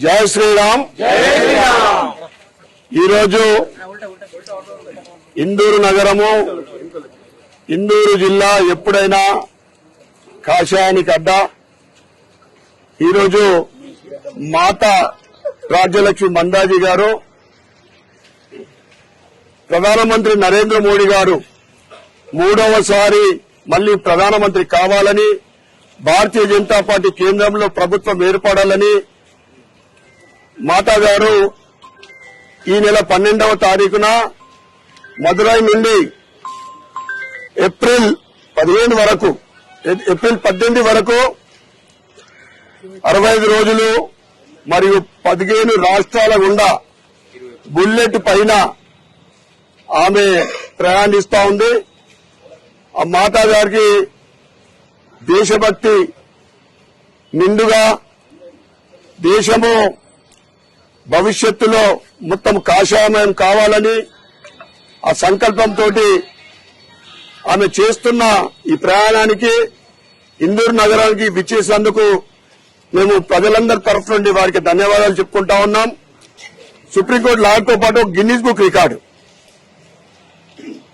జై శ్రీరామ్. ఈరోజు ఇందూరు నగరము, ఇందూరు జిల్లా ఎప్పుడైనా కాషాయానికి అడ్డా. ఈరోజు మాతా రాజ్యలక్ష్మి మందాజీ గారు, ప్రధానమంత్రి నరేంద్ర మోడీ గారు మూడవసారి మళ్లీ ప్రధానమంత్రి కావాలని, భారతీయ జనతా పార్టీ కేంద్రంలో ప్రభుత్వం ఏర్పడాలని మాతా గారు ఈ నెల 12వ తారీఖున మదురై నుండి ఏప్రిల్ 18 వరకు 65 రోజులు మరియు 15 రాష్ట్రాల గుండా బుల్లెట్ పైన ఆమె ప్రయాణిస్తా ఉంది. ఆ మాతా గారికి దేశభక్తి నిండుగా, దేశము భవిష్యత్తులో మొత్తం కాషాయమయం కావాలని ఆ సంకల్పంతో ఆమె చేస్తున్న ఈ ప్రయాణానికి, ఇందూరు నగరానికి విచ్చేసేందుకు మేము ప్రజలందరి తరఫు నుండి వారికి ధన్యవాదాలు చెప్పుకుంటా ఉన్నాం. సుప్రీంకోర్టు లాయర్తో పాటు గిన్నీస్ బుక్ రికార్డు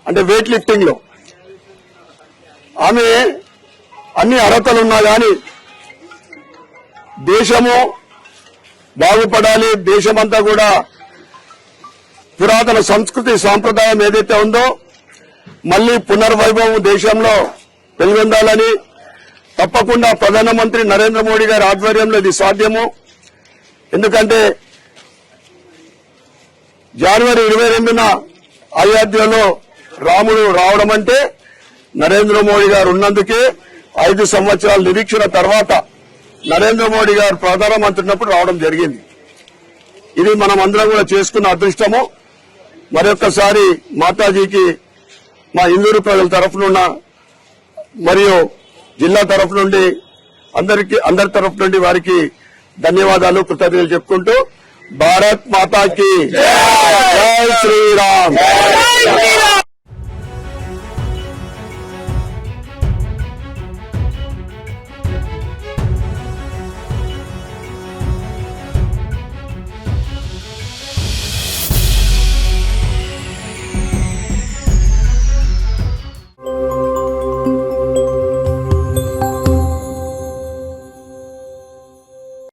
అంటే వెయిట్ లిఫ్టింగ్ లో ఆమె అన్ని అర్హతలున్నా గాని దేశము బాగుపడాలి, దేశమంతా కూడా పురాతన సంస్కృతి సాంప్రదాయం ఏదైతే ఉందో మళ్లీ పునర్వైభవం దేశంలో వెలుగొందాలని తప్పకుండా ప్రధానమంత్రి నరేంద్ర మోడీ గారి ఆధ్వర్యంలో ఇది సాధ్యము. ఎందుకంటే జనవరి 22న అయోధ్యలో రాముడు రావడం అంటే నరేంద్ర మోడీ గారు ఉన్నందుకే 5 సంవత్సరాల నిరీక్షణ తర్వాత నరేంద్ర మోడీ గారు ప్రధానమంత్రి ఉన్నప్పుడు రావడం జరిగింది. ఇది మనం అందరం కూడా చేసుకున్న అదృష్టము. మరొకసారి మాతాజీకి మా ఇందూరు ప్రజల తరఫున మరియు జిల్లా తరఫు నుండి అందరి తరఫు నుండి వారికి ధన్యవాదాలు, కృతజ్ఞతలు చెప్పుకుంటూ భారత్ మాతాకి జై శ్రీరామ్.